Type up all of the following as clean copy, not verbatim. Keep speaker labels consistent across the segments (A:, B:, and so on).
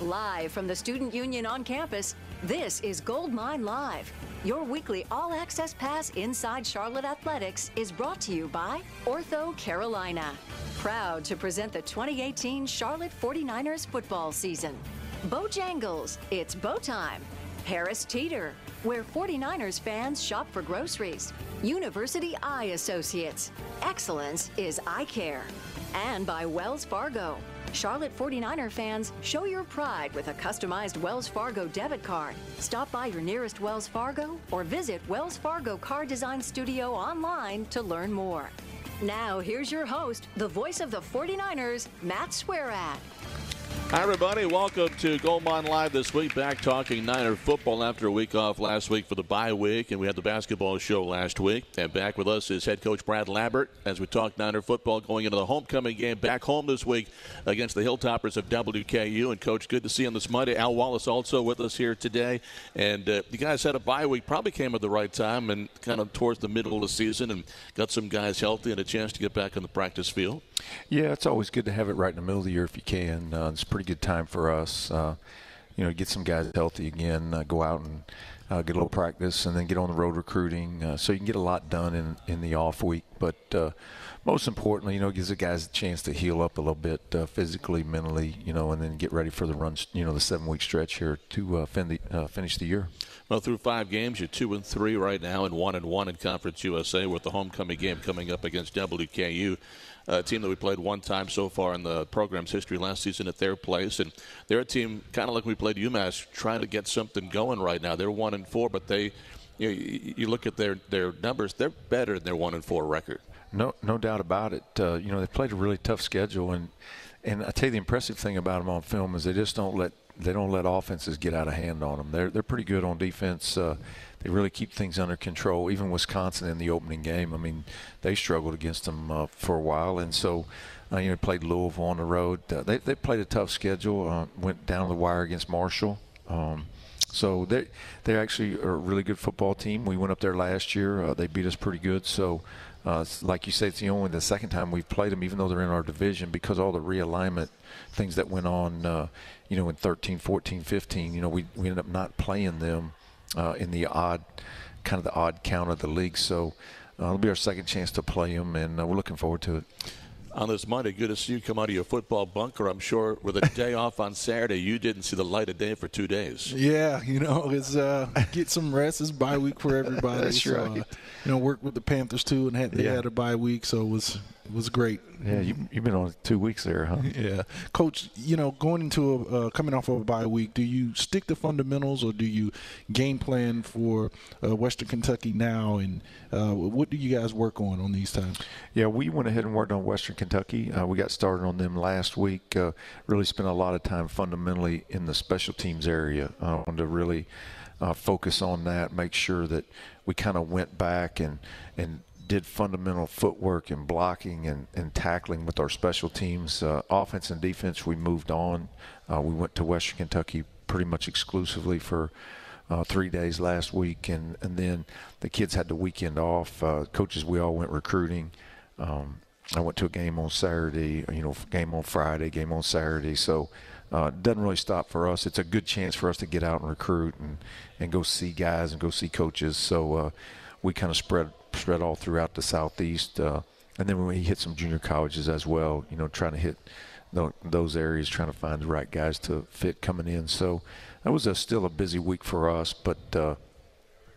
A: Live from the Student Union on campus, this is Goldmine Live. Your weekly all-access pass inside Charlotte Athletics is brought to you by Ortho Carolina. Proud to present the 2018 Charlotte 49ers football season. Bojangles, it's bow time. Harris Teeter, where 49ers fans shop for groceries. University Eye Associates, excellence is eye care. And by Wells Fargo. Charlotte 49er fans, show your pride with a customized Wells Fargo debit card. Stop by your nearest Wells Fargo or visit Wells Fargo Car Design Studio online to learn more. Now, here's your host, the voice of the 49ers, Matt Swearad.
B: Hi, everybody. Welcome to Goldmine Live this week. Back talking Niner football after a week off last week for the bye week, and we had the basketball show last week. And back with us is head coach Brad Lambert as we talk Niner football going into the homecoming game back home this week against the Hilltoppers of WKU. And, Coach, good to see you on this Monday. Al Wallace also with us here today. And you guys had a bye week, probably came at the right time and kind of towards the middle of the season and got some guys healthy and a chance to get back on the practice field.
C: Yeah, it's always good to have it right in the middle of the year if you can. It's a pretty good time for us, get some guys healthy again, go out and get a little practice and then get on the road recruiting so you can get a lot done in the off week. But most importantly, it gives the guys a chance to heal up a little bit physically, mentally, and then get ready for the run, the 7-week stretch here to finish the year.
B: Well, through 5 games, you're 2-3 right now and 1-1 in Conference USA with the homecoming game coming up against WKU. A team that we played one time so far in the program's history last season at their place. And they're a team kind of like we played UMass, trying to get something going right now. They're 1-4, but they, you look at their numbers, they're better than their 1-4 record.
C: No doubt about it. They played a really tough schedule, and I tell you the impressive thing about them on film is they just don't let offenses get out of hand on them. They're pretty good on defense. They really keep things under control. Even Wisconsin in the opening game, I mean, they struggled against them for a while, and so played Louisville on the road. They played a tough schedule. Went down the wire against Marshall. So they actually are a really good football team. We went up there last year. They beat us pretty good. So, like you say, it's the second time we've played them, even though they're in our division, because all the realignment things that went on, in 13, 14, 15. We ended up not playing them in the odd count of the league. So it'll be our second chance to play them, and we're looking forward to it.
B: On this Monday, good to see you come out of your football bunker. I'm sure with a day off on Saturday, you didn't see the light of day for 2 days.
D: Yeah, it's get some rest. It's bye week for everybody.
C: That's right.
D: Worked with the Panthers too, and they had a bye week, so it was great.
C: Yeah, you've been on 2 weeks there, huh?
D: Yeah, Coach. Going into coming off of a bye week, do you stick to fundamentals or do you game plan for Western Kentucky now? And what do you guys work on these times?
C: Yeah, we went ahead and worked on Western Kentucky. We got started on them last week. Really spent a lot of time fundamentally in the special teams area. I wanted to really focus on that, make sure that we kind of went back and did fundamental footwork and blocking and tackling with our special teams. Offense and defense, we moved on. We went to Western Kentucky pretty much exclusively for 3 days last week, and then the kids had the weekend off. Coaches, we all went recruiting. I went to a game on Saturday, game on Friday, game on Saturday. So it doesn't really stop for us. It's a good chance for us to get out and recruit and go see guys and go see coaches. So we kind of spread all throughout the Southeast. And then we hit some junior colleges as well, trying to hit those areas, trying to find the right guys to fit coming in. So that was still a busy week for us, but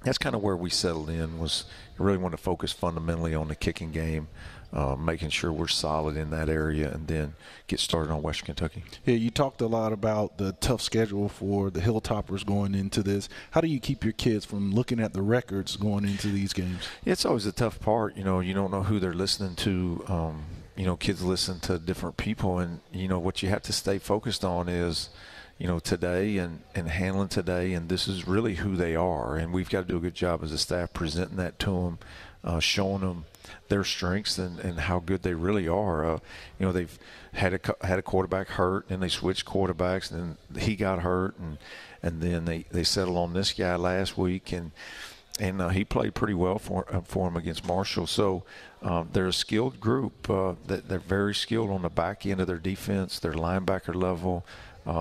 C: that's kind of where we settled in. Was really want to focus fundamentally on the kicking game, making sure we're solid in that area, and then get started on Western Kentucky.
D: Yeah, you talked a lot about the tough schedule for the Hilltoppers going into this. How do you keep your kids from looking at the records going into these games?
C: Yeah, it's always a tough part. You don't know who they're listening to. Kids listen to different people, and what you have to stay focused on is today and handling today, and this is really who they are, and we've got to do a good job as a staff presenting that to them, showing them their strengths and how good they really are. They've had a quarterback hurt, and they switched quarterbacks, and then he got hurt, and then they settled on this guy last week, and he played pretty well for him against Marshall. So they're a skilled group. That they're very skilled on the back end of their defense, their linebacker level,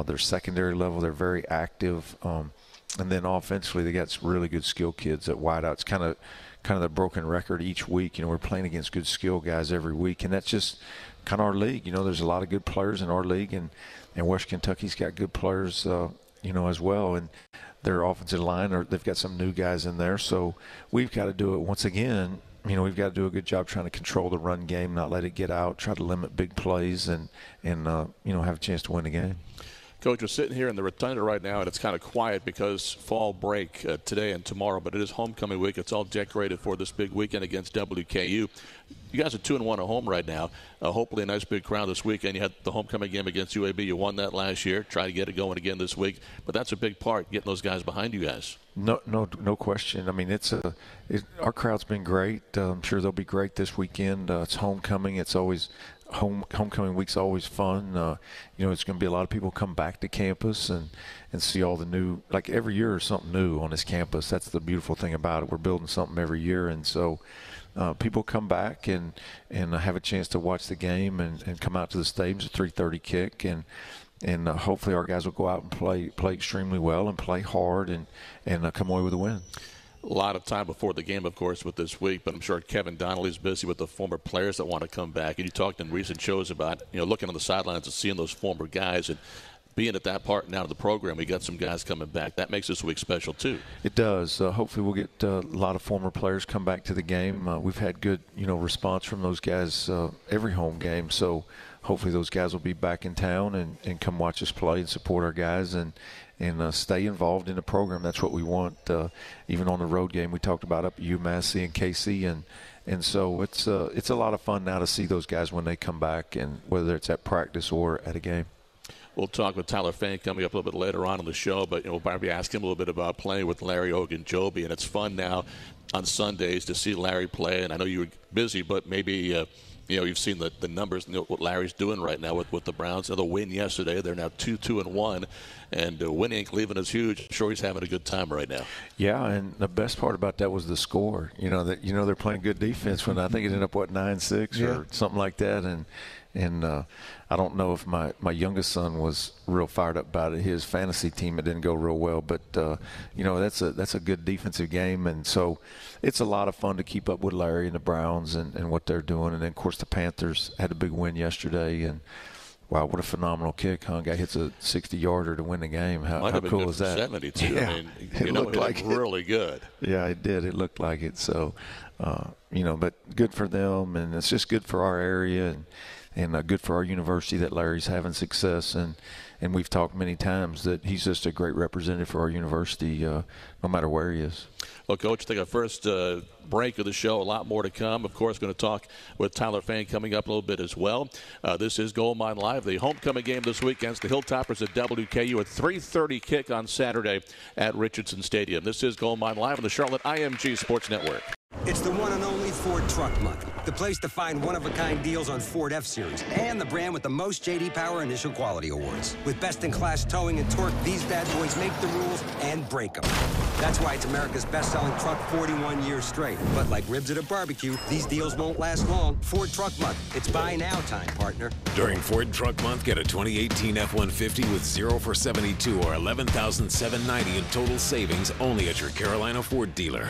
C: their secondary level. They're very active. And then offensively, they got some really good skill kids at wideout. It's kind of the broken record each week. We're playing against good skill guys every week, and that's just kind of our league. There's a lot of good players in our league, and West Kentucky's got good players, as well. And their offensive line, they've got some new guys in there. So we've got to do it once again. We've got to do a good job trying to control the run game, not let it get out, try to limit big plays, and have a chance to win the game.
B: Coach, we're sitting here in the Rotunda right now, and it's kind of quiet because fall break today and tomorrow, but it is homecoming week. It's all decorated for this big weekend against WKU. You guys are 2-1 at home right now. Hopefully a nice big crowd this weekend. You had the homecoming game against UAB. You won that last year. Try to get it going again this week. But that's a big part, getting those guys behind you guys.
C: No question. I mean, our crowd's been great. I'm sure they'll be great this weekend. It's homecoming. It's always homecoming week's always fun. It's going to be a lot of people come back to campus and see all the new, like every year is something new on this campus. That's the beautiful thing about it. We're building something every year, and so people come back and have a chance to watch the game and come out to the stadium. It's a 3:30 kick, and hopefully our guys will go out and play extremely well and play hard and come away with a win.
B: A lot of time before the game, of course, with this week, but I'm sure Kevin Donnelly's busy with the former players that want to come back. And you talked in recent shows about, looking on the sidelines and seeing those former guys and being at that part now of the program. We got some guys coming back. That makes this week special, too.
C: It does. Hopefully we'll get a lot of former players come back to the game. We've had good, response from those guys every home game. So hopefully those guys will be back in town and come watch us play and support our guys and stay involved in the program. That's what we want. Even on the road game, we talked about up at UMass and KC, and so it's a lot of fun now to see those guys when they come back, and whether it's at practice or at a game.
B: We'll talk with Tyler Fain coming up a little bit later on in the show, but we'll probably ask him a little bit about playing with Larry Ogunjobi, and it's fun now on Sundays to see Larry play. And I know you were busy, but maybe you've seen the numbers, what Larry's doing right now with the Browns. The win yesterday, they're now 2-1, and winning Cleveland is huge. I'm sure he's having a good time right now.
C: Yeah, and the best part about that was the score. They're playing good defense when I think it ended up 9-6 or something like that, and I don't know if my youngest son was real fired up about it. His fantasy team, it didn't go real well, but that's a good defensive game, and so it's a lot of fun to keep up with Larry and the Browns and what they're doing. And then of course the Panthers had a big win yesterday, and wow, what a phenomenal kick, huh? Guy hits a 60-yarder to win the game. How cool is that?
B: 72.
C: Yeah,
B: I mean,
C: it looked like it.
B: Really good.
C: Yeah, it did. It looked like it. So, but good for them, and it's just good for our area and good for our university that Larry's having success. And we've talked many times that he's just a great representative for our university, no matter where he is.
B: Well, Coach, take our first break of the show. A lot more to come. Of course, going to talk with Tyler Fain coming up a little bit as well. This is Gold Mine Live, the homecoming game this week against the Hilltoppers at WKU, a 3:30 kick on Saturday at Richardson Stadium. This is Gold Mine Live on the Charlotte IMG Sports Network.
E: It's the one and only Ford Truck Month, the place to find one-of-a-kind deals on Ford F-Series and the brand with the most J.D. Power Initial Quality Awards. With best-in-class towing and torque, these bad boys make the rules and break them. That's why it's America's best-selling truck 41 years straight. But like ribs at a barbecue, these deals won't last long. Ford Truck Month. It's buy now time, partner.
F: During Ford Truck Month, get a 2018 F-150 with 0 for 72 or $11,790 in total savings only at your Carolina Ford dealer.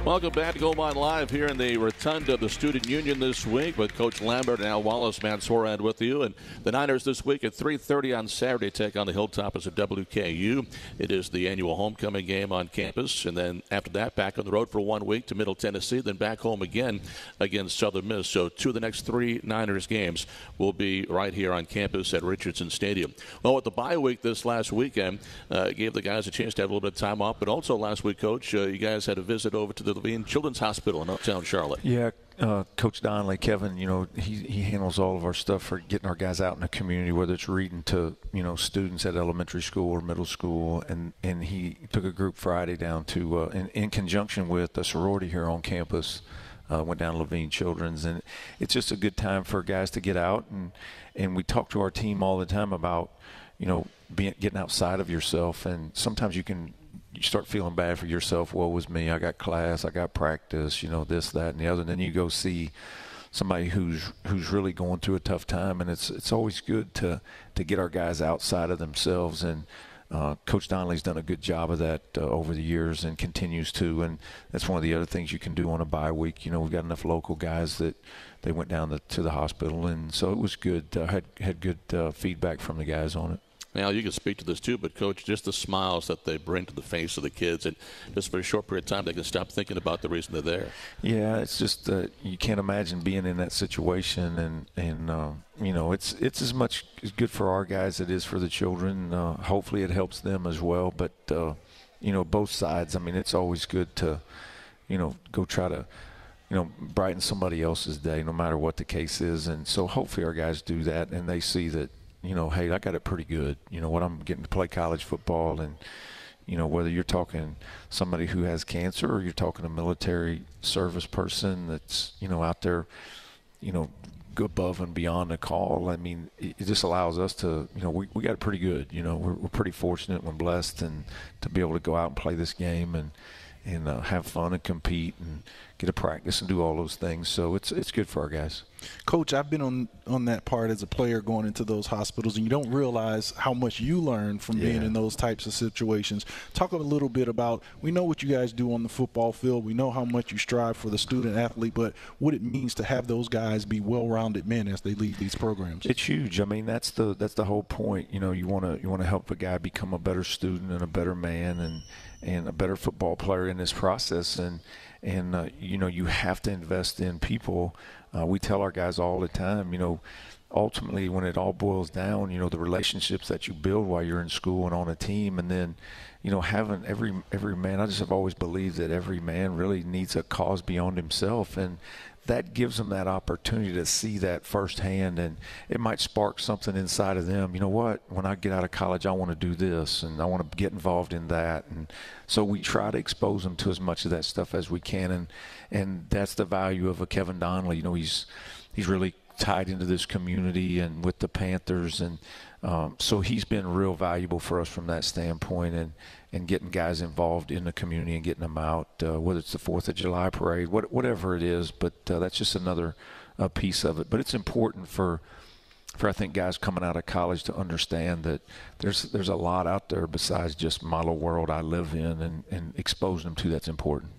B: Welcome back to Gold Mine Live here in the Rotunda of the Student Union this week with Coach Lambert and Al Wallace, Mansourad with you. And the Niners this week at 3:30 on Saturday take on the Hilltoppers at WKU. It is the annual homecoming game on campus. And then after that, back on the road for 1 week to Middle Tennessee, then back home again against Southern Miss. So 2 of the next 3 Niners games will be right here on campus at Richardson Stadium. Well, with the bye week this last weekend, gave the guys a chance to have a little bit of time off. But also last week, Coach, you guys had a visit over to the Levine Children's Hospital in uptown Charlotte.
C: Yeah, Coach Donnelly, Kevin, he handles all of our stuff for getting our guys out in the community, whether it's reading to, students at elementary school or middle school. And he took a group Friday down to, in conjunction with a sorority here on campus, went down to Levine Children's. And it's just a good time for guys to get out. And we talk to our team all the time about, getting outside of yourself. And sometimes you can you start feeling bad for yourself. Woe was me. I got class, I got practice, this, that, and the other. And then you go see somebody who's really going through a tough time, and it's always good to get our guys outside of themselves. And Coach Donnelly's done a good job of that over the years and continues to. And that's one of the other things you can do on a bye week. We've got enough local guys that they went down to the hospital, and so it was good. Had good feedback from the guys on it.
B: Now, you can speak to this too, but, Coach, just the smiles that they bring to the face of the kids, and just for a short period of time, they can stop thinking about the reason they're there. Yeah,
C: it's just you can't imagine being in that situation, and it's as much as good for our guys as it is for the children. Hopefully it helps them as well, but, both sides. I mean, it's always good to, go try to, brighten somebody else's day, no matter what the case is. And so hopefully our guys do that, and they see that, hey, I got it pretty good. What I'm getting to play college football, and, whether you're talking somebody who has cancer or you're talking a military service person that's, out there, go above and beyond the call. I mean, it just allows us to, we got it pretty good. We're pretty fortunate and blessed and to be able to go out and play this game and have fun and compete and get to practice and do all those things. So it's good for our guys.
D: Coach, I've been on that part as a player going into those hospitals, and you don't realize how much you learn from being in those types of situations. Talk a little bit about, we know what you guys do on the football field. We know how much you strive for the student athlete, but what it means to have those guys be well-rounded men as they lead these programs.
C: It's huge. I mean, that's the whole point. You want to help a guy become a better student and a better man and a better football player in this process. And you have to invest in people. We tell our guys all the time, ultimately when it all boils down, the relationships that you build while you're in school and on a team, and then, having every man, I just have always believed that every man really needs a cause beyond himself. And that gives them that opportunity to see that firsthand, and it might spark something inside of them. You know what? When I get out of college, I want to do this, and I want to get involved in that. And so we try to expose them to as much of that stuff as we can, and that's the value of a Kevin Donnelly. He's really tied into this community and with the Panthers, and so he's been real valuable for us from that standpoint, and getting guys involved in the community and getting them out, whether it's the 4th of July parade, whatever it is. But that's just another piece of it. But it's important for I think guys coming out of college to understand that there's a lot out there besides just my little world I live in, and exposing them to that's important.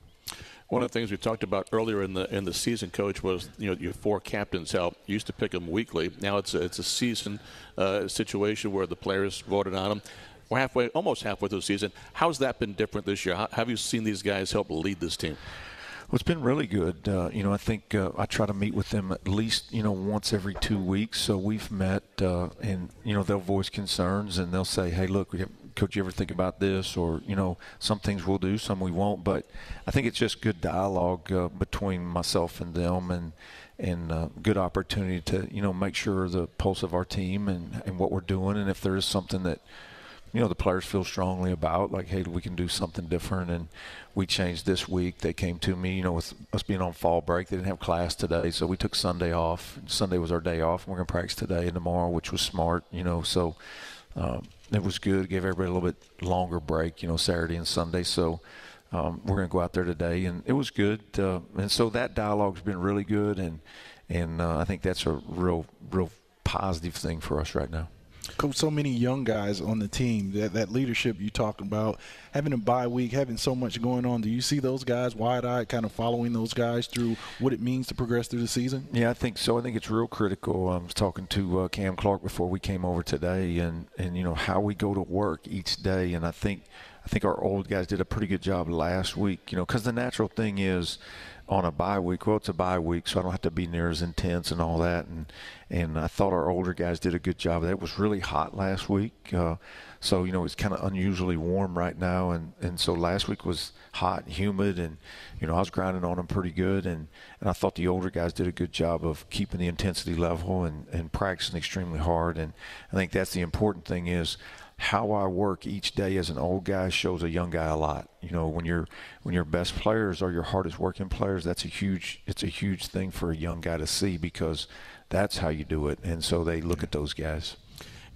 B: One of the things we talked about earlier in the season, Coach, was your 4 captains. How you used to pick them weekly. Now it's a season situation where the players voted on them. We're almost halfway through the season. How's that been different this year? How have you seen these guys help lead this team?
C: Well, it's been really good. I think I try to meet with them at least, once every 2 weeks. So we've met, and, they'll voice concerns, and they'll say, hey, look, Coach, you ever think about this? Or, some things we'll do, some we won't. But I think it's just good dialogue between myself and them, and good opportunity to, make sure the pulse of our team and what we're doing. And if there is something that, the players feel strongly about, like, hey, we can do something different. And we changed this week. They came to me, with us being on fall break. They didn't have class today, so we took Sunday off. Sunday was our day off, and we're going to practice today and tomorrow, which was smart, so it was good. Gave everybody a little bit longer break, Saturday and Sunday. So we're going to go out there today, and it was good. And so that dialogue's been really good, and I think that's a real positive thing for us right now.
D: Coach, so many young guys on the team, that leadership you talked about, having a bye week, having so much going on. Do you see those guys wide-eyed, kind of following those guys through what it means to progress through the season?
C: Yeah, I think so. I think it's real critical. I was talking to Cam Clark before we came over today, and how we go to work each day. And I think our old guys did a pretty good job last week, because the natural thing is, on a bye week, well, it's a bye week, so I don't have to be near as intense and all that. And I thought our older guys did a good job of that. It was really hot last week. So, it's kind of unusually warm right now. And so last week was hot and humid, and, I was grinding on them pretty good. And I thought the older guys did a good job of keeping the intensity level and practicing extremely hard. And I think that's the important thing is, how I work each day as an old guy shows a young guy a lot. When your best players are your hardest working players, it's a huge thing for a young guy to see, because that's how you do it. And so they look at those guys.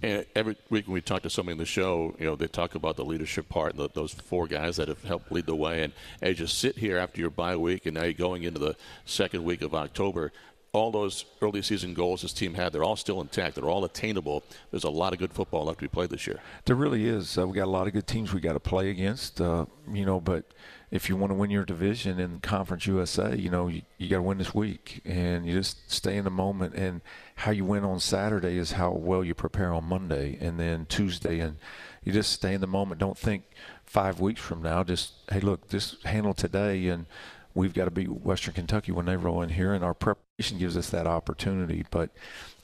B: And every week when we talk to somebody in the show, they talk about the leadership part and those 4 guys that have helped lead the way. And as you sit here after your bye week and now you're going into the second week of October, all those early season goals this team had, they're all still intact. They're all attainable. There's a lot of good football left to be played this year.
C: There really is. We got a lot of good teams we got to play against, but if you want to win your division in Conference USA, you got to win this week. And you just stay in the moment. And how you win on Saturday is how well you prepare on Monday and then Tuesday. And you just stay in the moment. Don't think 5 weeks from now. Just, hey, look, just handle today. And we've got to beat Western Kentucky when they roll in here. And our preparation gives us that opportunity. But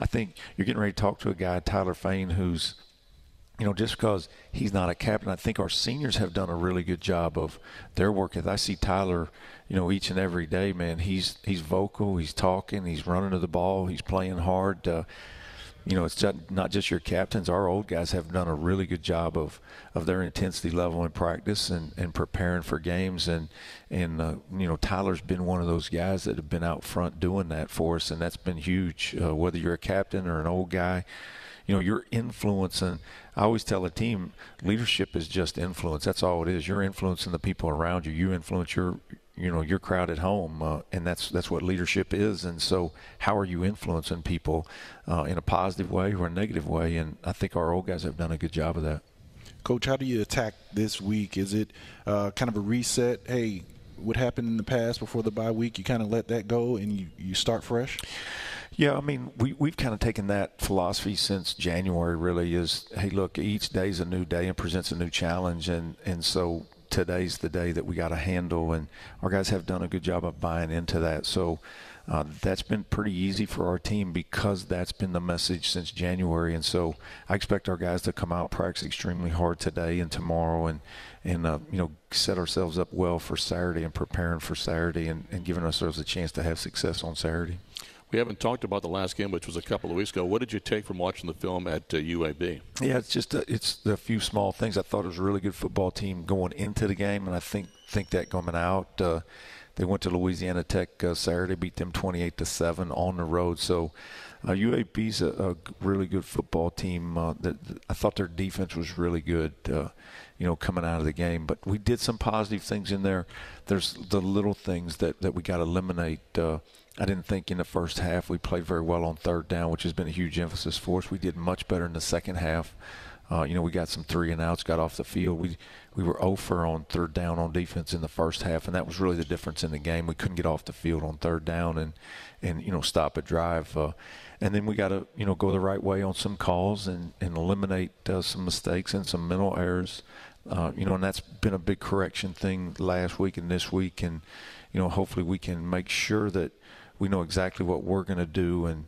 C: I think you're getting ready to talk to a guy, Tyler Fain, who's, just because he's not a captain, I think our seniors have done a really good job of their work. As I see Tyler, each and every day, man, he's vocal, he's talking, he's running to the ball, he's playing hard. It's not just your captains. Our old guys have done a really good job of their intensity level in practice and preparing for games. And Tyler's been one of those guys that have been out front doing that for us, and that's been huge. Whether you're a captain or an old guy, you're influencing. I always tell a team, leadership is just influence. That's all it is. You're influencing the people around you. You influence your crowd at home, and that's what leadership is. And so how are you influencing people in a positive way or a negative way? And I think our old guys have done a good job of that.
D: Coach, how do you attack this week? Is it kind of a reset? Hey, what happened in the past before the bye week, you kind of let that go and you start fresh?
C: Yeah, I mean, we've kind of taken that philosophy since January, really, is, hey, look, each day is a new day and presents a new challenge. And so today's the day that we got to handle, and our guys have done a good job of buying into that. So that's been pretty easy for our team because that's been the message since January. And so I expect our guys to come out, practice extremely hard today and tomorrow, and set ourselves up well for Saturday and preparing for Saturday and giving ourselves a chance to have success on Saturday.
B: We haven't talked about the last game, which was a couple of weeks ago. What did you take from watching the film at UAB?
C: Yeah, it's a few small things. I thought it was a really good football team going into the game, and I think that coming out. They went to Louisiana Tech Saturday, beat them 28-7 on the road. So UAB's a really good football team. I thought their defense was really good, coming out of the game. But we did some positive things in there. There's the little things that we got to eliminate. I didn't think in the first half we played very well on third down, which has been a huge emphasis for us. We did much better in the second half. We got some 3-and-outs, got off the field. We were 0 for on third down on defense in the first half, and that was really the difference in the game. We couldn't get off the field on third down and stop a drive. And then we got to go the right way on some calls and eliminate some mistakes and some mental errors. And that's been a big correction thing last week and this week. And hopefully we can make sure that we know exactly what we're going to do and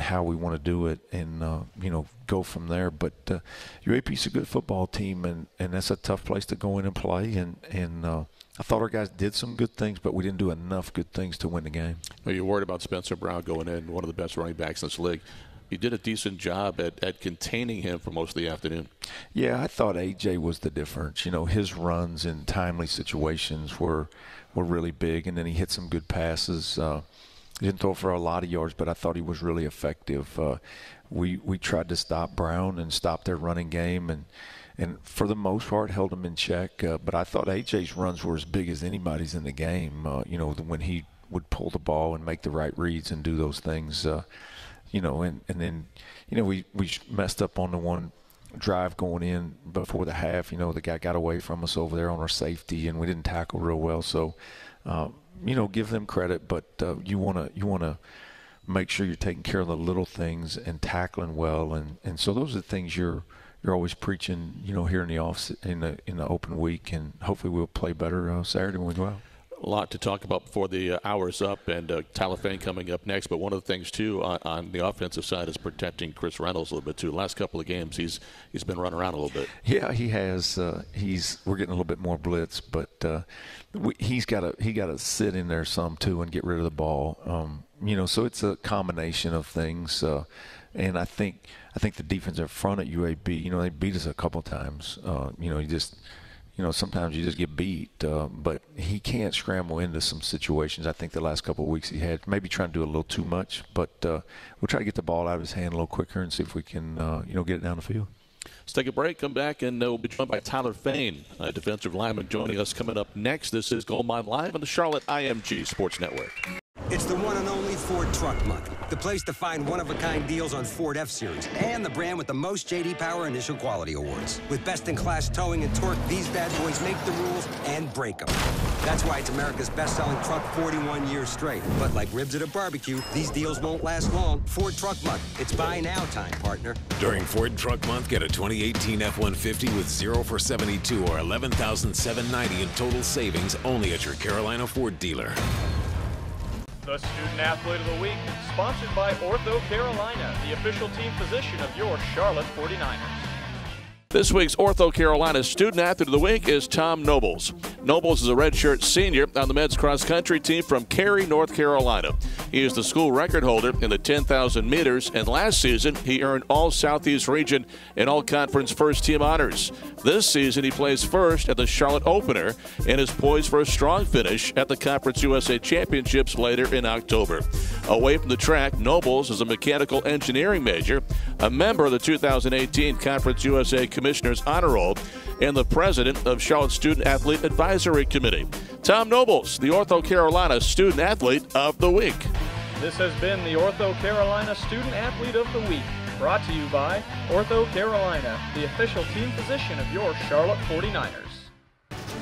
C: how we want to do it and, go from there. But UAP's a good football team, and that's a tough place to go in and play. And I thought our guys did some good things, but we didn't do enough good things to win the game.
B: Well, you're worried about Spencer Brown going in, one of the best running backs in this league. You did a decent job at containing him for most of the afternoon.
C: Yeah, I thought A.J. was the difference. His runs in timely situations were really big, and then he hit some good passes. He didn't throw for a lot of yards, but I thought he was really effective. We tried to stop Brown and stop their running game, and for the most part held him in check. But I thought A.J.'s runs were as big as anybody's in the game, when he would pull the ball and make the right reads and do those things. And then we messed up on the one drive going in before the half. The guy got away from us over there on our safety, and we didn't tackle real well. So, give them credit, but you want to make sure you're taking care of the little things and tackling well, and so those are the things you're always preaching, here in the open week, and hopefully we'll play better Saturday when we go out.
B: A lot to talk about before the hour's up, and Tyler Fain coming up next. But one of the things, too, on the offensive side is protecting Chris Reynolds a little bit, too. The last couple of games, he's been running around a little bit.
C: Yeah, he has. We're getting a little bit more blitz, but he got to sit in there some, too, and get rid of the ball. So it's a combination of things. And I think the defense in front at UAB, they beat us a couple times. sometimes you just get beat. But he can't scramble into some situations. I think the last couple of weeks he had maybe trying to do a little too much. But we'll try to get the ball out of his hand a little quicker and see if we can, get it down the field.
B: Let's take a break, come back, and we'll be joined by Tyler Fain, a defensive lineman, joining us coming up next. This is Goldmine Live on the Charlotte IMG Sports Network.
E: It's the one and only Ford Truck Month, the place to find one-of-a-kind deals on Ford F-Series and the brand with the most J.D. Power Initial Quality Awards. With best-in-class towing and torque, these bad boys make the rules and break them. That's why it's America's best-selling truck 41 years straight. But like ribs at a barbecue, these deals won't last long. Ford Truck Month. It's buy now time, partner.
F: During Ford Truck Month, get a 2018 F-150 with 0 for 72 or $11,790 in total savings only at your Carolina Ford dealer.
G: The Student Athlete of the Week, sponsored by Ortho Carolina, the official team physician of your Charlotte 49ers.
B: This week's Ortho Carolina Student Athlete of the Week is Tom Nobles. Nobles is a redshirt senior on the men's cross-country team from Cary, North Carolina. He is the school record holder in the 10,000 meters, and last season he earned all Southeast Region and all-conference first-team honors. This season he plays first at the Charlotte Opener and is poised for a strong finish at the Conference USA Championships later in October. Away from the track, Nobles is a mechanical engineering major, a member of the 2018 Conference USA Commissioner's Honor Roll, and the president of Charlotte Student Athlete Advisory Committee. Tom Nobles, the Ortho Carolina Student Athlete of the Week.
G: This has been the Ortho Carolina Student Athlete of the Week, brought to you by Ortho Carolina, the official team physician of your Charlotte 49ers.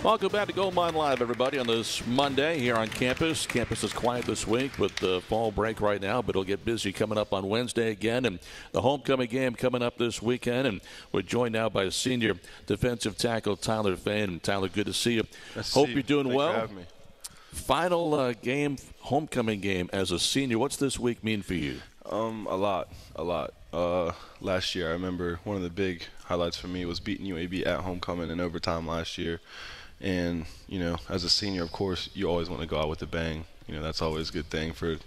B: Welcome back to Goldmine Live, everybody, on this Monday here on campus. Campus is quiet this week with the fall break right now, but it'll get busy coming up on Wednesday again. And the homecoming game coming up this weekend. And we're joined now by senior defensive tackle Tyler Fain. And Tyler, good to see you. Hope you're doing well.
H: Thanks for having me.
B: Final game, homecoming game as a senior. What's this week mean for you?
H: A lot. Last year, I remember one of the big highlights for me was beating UAB at homecoming in overtime last year. And, as a senior, of course, you always want to go out with a bang. That's always a good thing for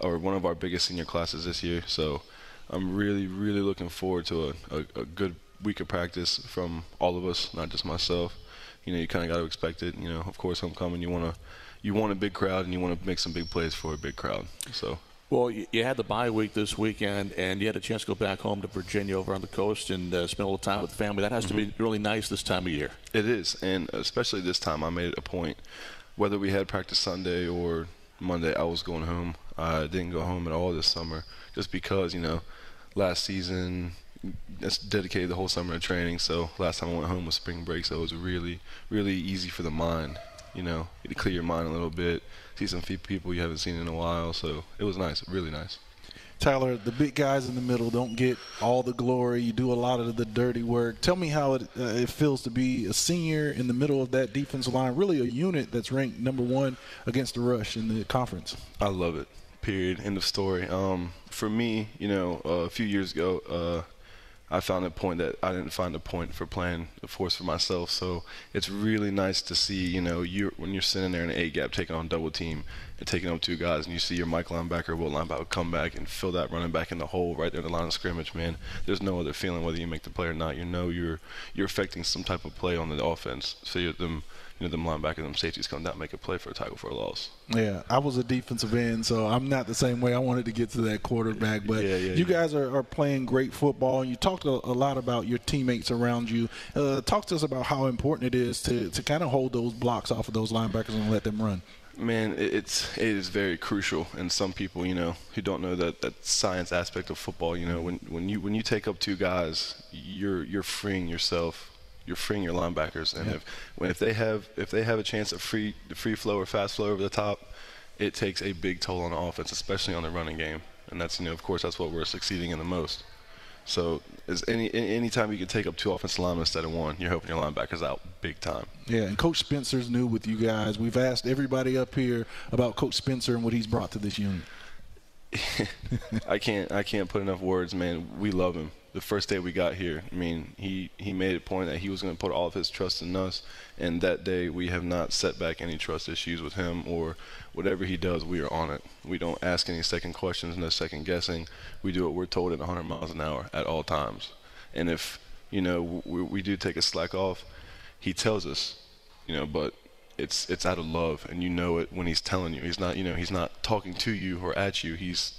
H: one of our biggest senior classes this year. So I'm really, really looking forward to a good week of practice from all of us, not just myself. You kind of got to expect it. Of course, homecoming, you want a big crowd and you want to make some big plays for a big crowd. So.
B: Well, you had the bye week this weekend, and you had a chance to go back home to Virginia over on the coast and spend a little time with the family. That has to be really nice this time of year.
H: It is, and especially this time I made it a point. Whether we had practice Sunday or Monday, I was going home. I didn't go home at all this summer just because, last season that's dedicated the whole summer to training. So last time I went home was spring break, so it was really, really easy for the mind. To clear your mind a little bit, see some people you haven't seen in a while. So it was nice, really nice.
D: Tyler, the big guys in the middle don't get all the glory. You do a lot of the dirty work. Tell me how it feels to be a senior in the middle of that defensive line, really a unit that's ranked number one against the rush in the conference.
H: I love it, period, end of story. For me, a few years ago, I found a point that I didn't find a point for playing the force for myself. So it's really nice to see, when you're sitting there in an 8-gap taking on double team and taking on two guys, and you see your Mike linebacker, Will linebacker come back and fill that running back in the hole right there in the line of scrimmage, man. There's no other feeling whether you make the play or not. You're affecting some type of play on the offense. So them linebackers, them safeties come down, make a play for a tackle for a loss.
D: Yeah, I was a defensive end, so I'm not the same way. I wanted to get to that quarterback, but you guys are playing great football. And you talked a lot about your teammates around you. Talk to us about how important it is to kind of hold those blocks off of those linebackers and let them run.
H: Man, it is very crucial, and some people, who don't know that science aspect of football, when you take up two guys, you're freeing yourself. You're freeing your linebackers, and if they have a chance of free flow or fast flow over the top, it takes a big toll on the offense, especially on the running game. And that's of course that's what we're succeeding in the most. So any time you can take up two offensive linemen instead of one, you're helping your linebackers out big time. Yeah,
D: and Coach Spencer's new with you guys. We've asked everybody up here about Coach Spencer and what he's brought to this unit.
H: I can't put enough words, man. We love him. The first day we got here, he made a point that he was going to put all of his trust in us, and that day we have not set back any trust issues with him, or whatever he does, we are on it. We don't ask any second questions, no second guessing. We do what we're told at 100 miles an hour at all times. And if we do take a slack off, he tells us, but it's out of love, and you know it when he's telling you. He's not talking to you or at you. He's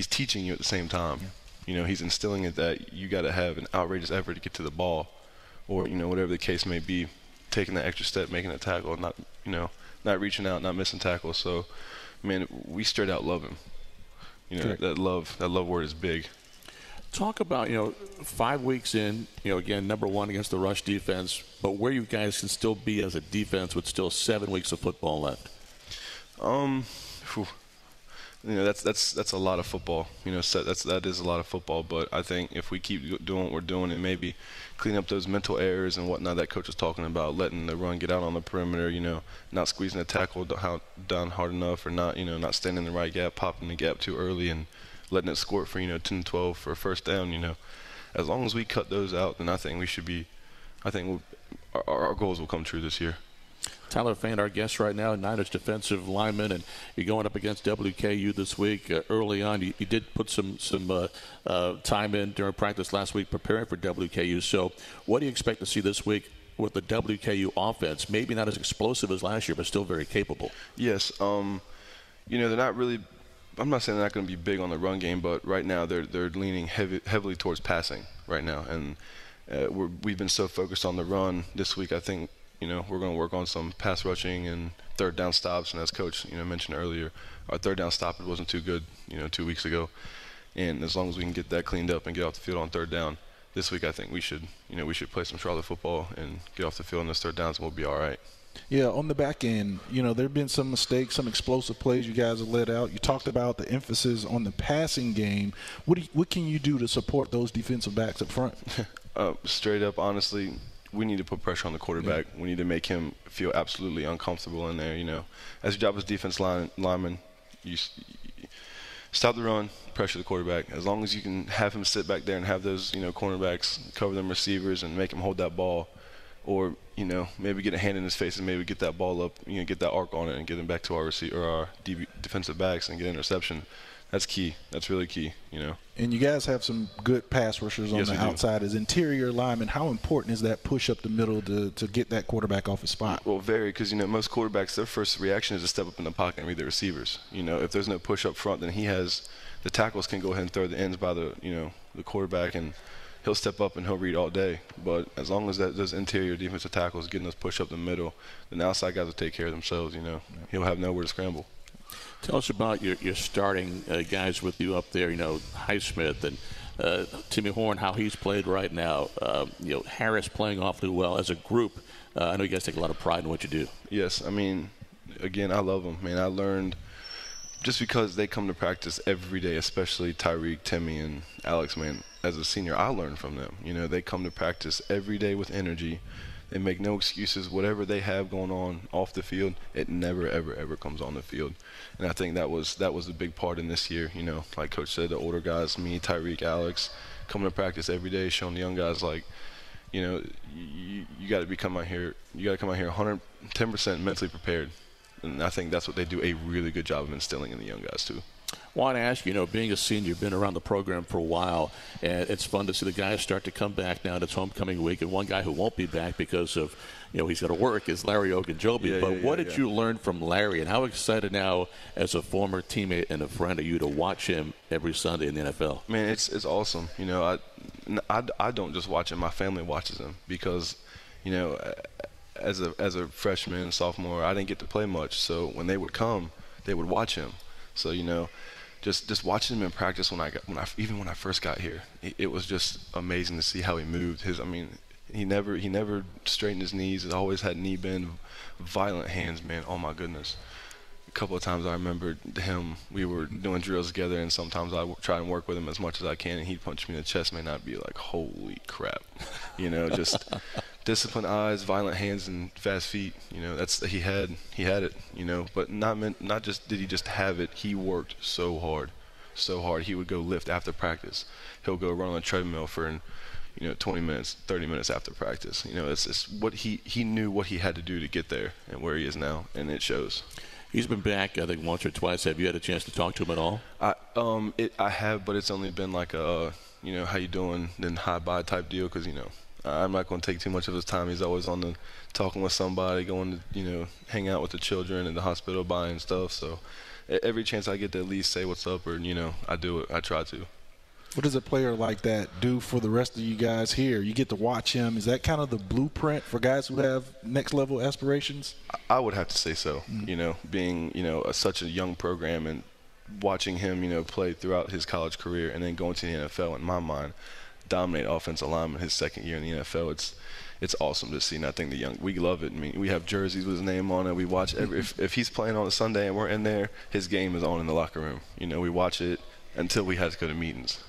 H: teaching you at the same time. He's instilling it that you got to have an outrageous effort to get to the ball, or whatever the case may be, taking that extra step, making a tackle, not reaching out, not missing tackles. So, man, we straight out love him. That love word is big.
B: Talk about, 5 weeks in, again, number one against the rush defense, but where you guys can still be as a defense with still 7 weeks of football left.
H: That's a lot of football. That is a lot of football. But I think if we keep doing what we're doing and maybe clean up those mental errors and whatnot that coach was talking about, letting the run get out on the perimeter, not squeezing the tackle down hard enough, or not standing in the right gap, popping the gap too early, and letting it squirt for 10-12 for a first down. As long as we cut those out, then I think we should be. Our goals will come true this year.
B: Tyler Fain, our guest right now, Niners defensive lineman, and you're going up against WKU this week. Early on, you did put some time in during practice last week preparing for WKU. So what do you expect to see this week with the WKU offense? Maybe not as explosive as last year, but still very capable.
H: Yes. They're not really – I'm not saying they're not going to be big on the run game, but right now they're leaning heavily towards passing right now. And we've been so focused on the run this week, I think – we're going to work on some pass rushing and third down stops. And as Coach, mentioned earlier, our third down stop wasn't too good, 2 weeks ago. And as long as we can get that cleaned up and get off the field on third down, this week I think we should play some Charlotte football and get off the field on those third downs, and we'll be all right.
D: Yeah, on the back end, there have been some mistakes, some explosive plays you guys have let out. You talked about the emphasis on the passing game. What can you do to support those defensive backs up front?
H: Straight up, honestly, we need to put pressure on the quarterback.
D: Yeah.
H: We need to make him feel absolutely uncomfortable in there. As your job as defense lineman, you stop the run, pressure the quarterback. As long as you can have him sit back there and have those, cornerbacks cover them receivers and make him hold that ball, or maybe get a hand in his face and maybe get that ball up, get that arc on it and get him back to our receiver or our defensive backs and get an interception. That's key. That's really key,
D: And you guys have some good pass rushers on the outside. As interior linemen, how important is that push up the middle to get that quarterback off his spot?
H: Well, very, because, most quarterbacks, their first reaction is to step up in the pocket and read the receivers. If there's no push up front, then the tackles can go ahead and throw the ends by the quarterback, and he'll step up and he'll read all day. But as long as those interior defensive tackles getting us push up the middle, then the outside guys will take care of themselves, He'll have nowhere to scramble.
B: Tell us about your starting guys with you up there, Highsmith and Timmy Horn, how he's played right now. Harris playing awfully well as a group. I know you guys take a lot of pride in what you do.
H: Yes, again, I love them, man. I learned just because they come to practice every day, especially Tyreek, Timmy, and Alex, man. As a senior, I learned from them. They come to practice every day with energy. They make no excuses. Whatever they have going on off the field, it never, ever, ever comes on the field. And I think that was a big part in this year. Like Coach said, the older guys, me, Tyreek, Alex, coming to practice every day, showing the young guys you got to come out here 110% mentally prepared. And I think that's what they do a really good job of instilling in the young guys too.
B: I want to ask you, being a senior, you've been around the program for a while, and it's fun to see the guys start to come back now. It's homecoming week, and one guy who won't be back because of, he's got to work is Larry Ogunjobi. What did you learn from Larry, and how excited now as a former teammate and a friend are you to watch him every Sunday in the NFL?
H: Man, it's awesome. I don't just watch him. My family watches him because, as a freshman, sophomore, I didn't get to play much. So when they would come, they would watch him. So, just watching him in practice when I first got here, it was just amazing to see how he moved. He never straightened his knees. He always had knee bend, violent hands, man. Oh my goodness. A couple of times I remember him. We were doing drills together, and sometimes I try and work with him as much as I can, and he'd punch me in the chest. Man, I'd be like, holy crap, just disciplined eyes, violent hands, and fast feet. He had it. But not just did he just have it. He worked so hard. He would go lift after practice. He'll go run on a treadmill for 20 minutes, 30 minutes after practice. It's what he knew what he had to do to get there and where he is now, and it shows.
B: He's been back, I think, once or twice. Have you had a chance to talk to him at all?
H: I have, but it's only been like a, how you doing, then hi-bye type deal, because, I'm not going to take too much of his time. He's always on the talking with somebody, going to, hang out with the children in the hospital, buying stuff. So every chance I get to at least say what's up, or, I do it. I try to.
D: What does a player like that do for the rest of you guys here? You get to watch him. Is that kind of the blueprint for guys who have next-level aspirations?
H: I would have to say so. Being, such a young program and watching him, play throughout his college career and then going to the NFL, in my mind, dominate offensive lineman his second year in the NFL. It's awesome to see. And I think we love it. I mean, we have jerseys with his name on it. We watch if he's playing on a Sunday and we're in there, his game is on in the locker room. We watch it until we have to go to meetings.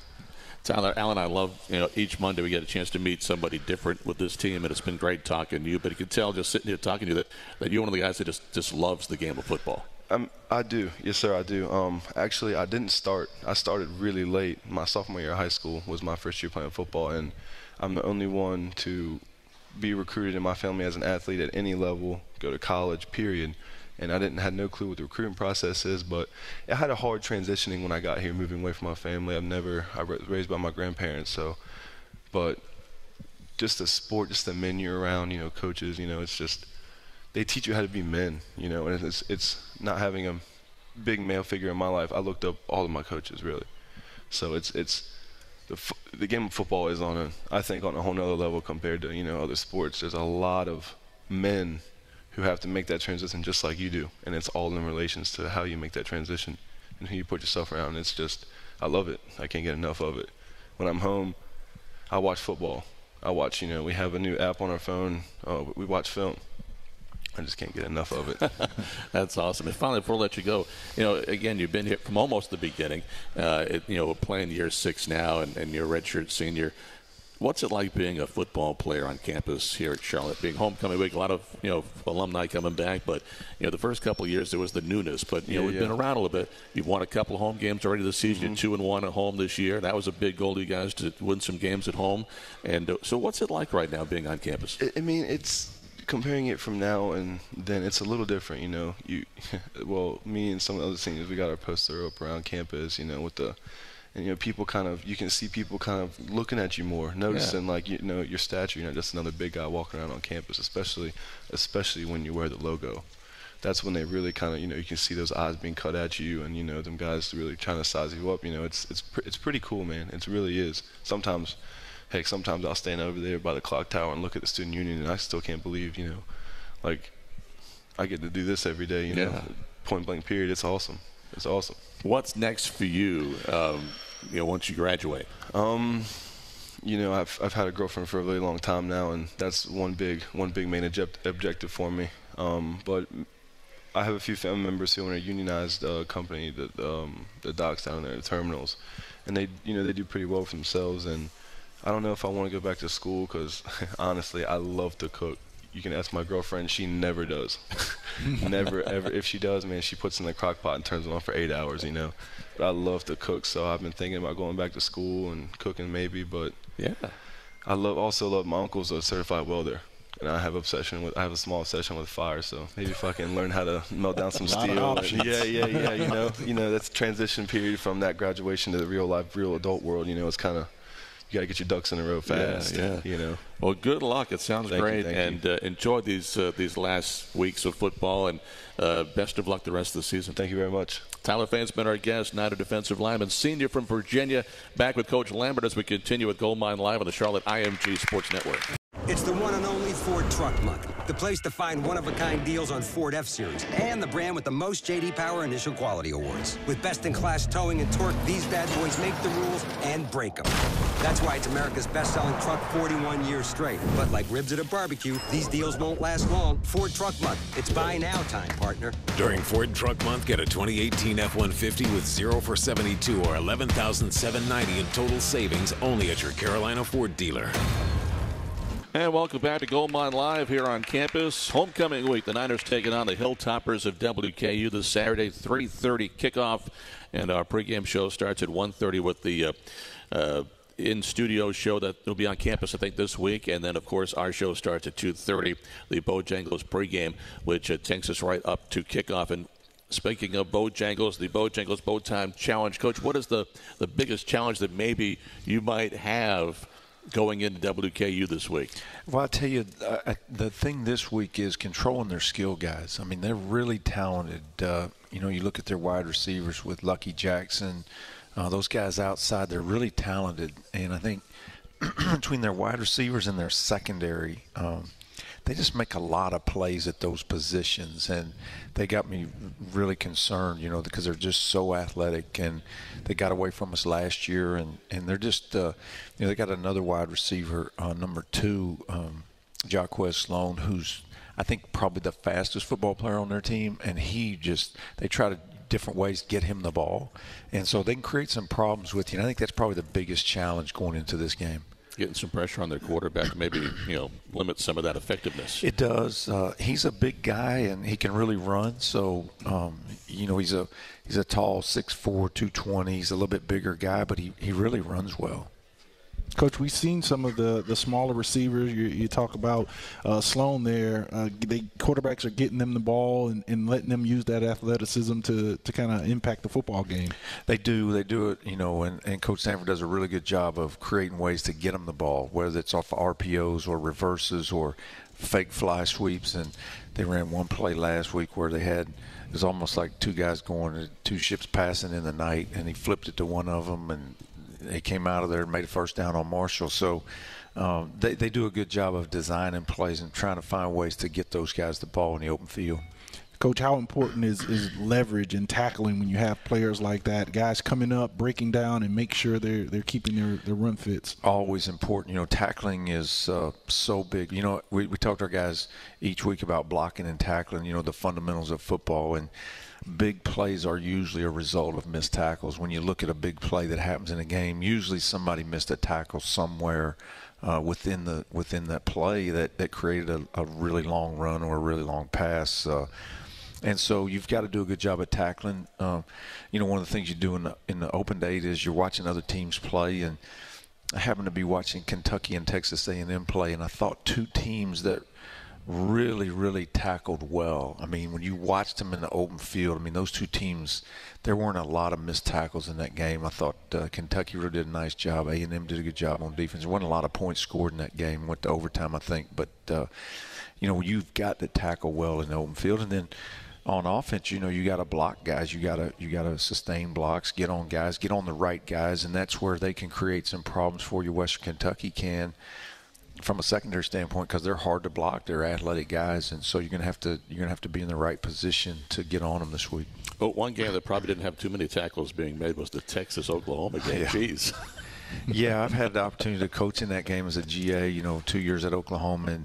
B: Tyler, Alan, I love, each Monday we get a chance to meet somebody different with this team, and it's been great talking to you. But you can tell just sitting here talking to you that you're one of the guys that just loves the game of football.
H: I do. Yes, sir, I do. Actually, I didn't start. I started really late. My sophomore year of high school was my first year playing football, and I'm the only one to be recruited in my family as an athlete at any level, go to college, period. And I had no clue what the recruiting process is, but it had a hard transitioning when I got here, moving away from my family. I was raised by my grandparents, but just the sport, just the men you're around, coaches, it's just, they teach you how to be men, and it's not having a big male figure in my life. I looked up all of my coaches, really. So it's the game of football is I think on a whole nother level compared to, other sports. There's a lot of men who have to make that transition just like you do, and it's all in relations to how you make that transition and who you put yourself around. It's just, I love it. I can't get enough of it. When I'm home, I watch football. I watch, we have a new app on our phone. We watch film. I just can't get enough of it.
B: That's awesome. And finally, before I let you go, again, you've been here from almost the beginning. Playing year 6 now, and you're a redshirt senior. What's it like being a football player on campus here at Charlotte? Being homecoming week, a lot of alumni coming back, but the first couple of years there was the newness. But we've been around a little bit. You've won a couple of home games already this season. You're 2-1 at home this year. That was a big goal to you guys to win some games at home. And so, what's it like right now being on campus?
H: It's comparing it from now and then. It's a little different, Well, me and some of the other seniors, we got our poster up around campus, with the. And people you can see people kind of looking at you more, noticing your stature. You're not just another big guy walking around on campus, especially when you wear the logo. That's when they really kind of you can see those eyes being cut at you, and them guys really trying to size you up. It's pretty cool, man. It really is. Sometimes I'll stand over there by the clock tower and look at the student union, and I still can't believe I get to do this every day. Point blank period. It's awesome. It's awesome.
B: What's next for you? Once you graduate?
H: I've had a girlfriend for a really long time now, and that's one big main objective for me. But I have a few family members who own a unionized company, the docks down there, the terminals, and they do pretty well for themselves. And I don't know if I want to go back to school because honestly, I love to cook. You can ask my girlfriend; she never does. Never, ever. If she does, man, she puts it in the crock pot and turns it on for 8 hours, But I love to cook, so I've been thinking about going back to school and cooking maybe. But
B: yeah,
H: I also love my uncle's a certified welder, and I have a small obsession with fire. So maybe if I can learn how to melt down some steel. Yeah. That's a transition period from that graduation to the real adult world. It's kind of. You got to get your ducks in a row fast.
B: Yeah. Well, good luck. It sounds great. Thank you. Enjoy these last weeks of football, and best of luck the rest of the season.
H: Thank you very much.
B: Tyler Fain's been our guest, Niner defensive lineman, senior from Virginia. Back with Coach Lambert as we continue with Goldmine Live on the Charlotte IMG Sports Network.
E: It's the one and only Ford Truck Month, the place to find one-of-a-kind deals on Ford F-Series and the brand with the most J.D. Power initial quality awards. With best-in-class towing and torque, these bad boys make the rules and break them. That's why it's America's best-selling truck 41 years straight. But like ribs at a barbecue, these deals won't last long. Ford Truck Month. It's buy now time, partner.
F: During Ford Truck Month, get a 2018 F-150 with 0 for 72 or $11,790 in total savings only at your Carolina Ford dealer.
B: And welcome back to Goldmine Live here on campus. Homecoming week. The Niners taking on the Hilltoppers of WKU this Saturday, 3:30 kickoff. And our pregame show starts at 1:30 with the in-studio show that will be on campus, I think, this week. And then, of course, our show starts at 2:30, the Bojangles pregame, which takes us right up to kickoff. And speaking of Bojangles, the Bojangles Bow Time Challenge. Coach, what is the biggest challenge that maybe you might have going into WKU this week?
C: Well, I tell you, the thing this week is controlling their skill guys. I mean, they're really talented. You look at their wide receivers with Lucky Jackson, those guys outside, they're really talented. And I think between their wide receivers and their secondary, they just make a lot of plays at those positions, and they got me really concerned, because they're just so athletic, and they got away from us last year, and they're just, they got another wide receiver, number 2, Jaquez Sloan, who's I think probably the fastest football player on their team, and they try to different ways to get him the ball, and so they can create some problems with you, and I think that's probably the biggest challenge going into this game. Getting some pressure on their quarterback to maybe, limit some of that effectiveness. It does. He's a big guy, and he can really run. So, he's a tall 6'4", 220. He's a little bit bigger guy, but he really runs well.
D: Coach, we've seen some of the smaller receivers. You talk about Sloan there. Quarterbacks are getting them the ball and letting them use that athleticism to kind of impact the football game.
C: They do it, and Coach Stanford does a really good job of creating ways to get them the ball, whether it's off RPOs or reverses or fake fly sweeps. And they ran one play last week where it was almost like two guys going, 2 ships passing in the night, and he flipped it to one of them, and they came out of there and made a first down on Marshall. So they do a good job of designing plays and trying to find ways to get those guys the ball in the open field.
D: Coach, how important is leverage and tackling when you have players like that, guys coming up, breaking down, and make sure they're keeping their run fits?
C: Always important. Tackling is so big. We talk to our guys each week about blocking and tackling, the fundamentals of football, and big plays are usually a result of missed tackles. When you look at a big play that happens in a game, usually somebody missed a tackle somewhere within that play that created a really long run or a really long pass. And so you've got to do a good job of tackling. One of the things you do in the open date is you're watching other teams play, and I happened to be watching Kentucky and Texas A&M play, and I thought 2 teams that really, really tackled well. I mean, when you watched them in the open field, those 2 teams, there weren't a lot of missed tackles in that game. I thought Kentucky really did a nice job. A&M did a good job on defense. There wasn't a lot of points scored in that game. Went to overtime, I think. But, you've got to tackle well in the open field. And then on offense, you got to block guys. You got to sustain blocks, get on guys, get on the right guys, and that's where they can create some problems for you. Western Kentucky can, from a secondary standpoint, because they're hard to block. They're athletic guys, and so you're gonna have to be in the right position to get on them this week.
B: But one game that probably didn't have too many tackles being made was the Texas-Oklahoma game.
C: Yeah.
B: Jeez.
C: Yeah, I've had the opportunity to coach in that game as a GA. 2 years at Oklahoma, and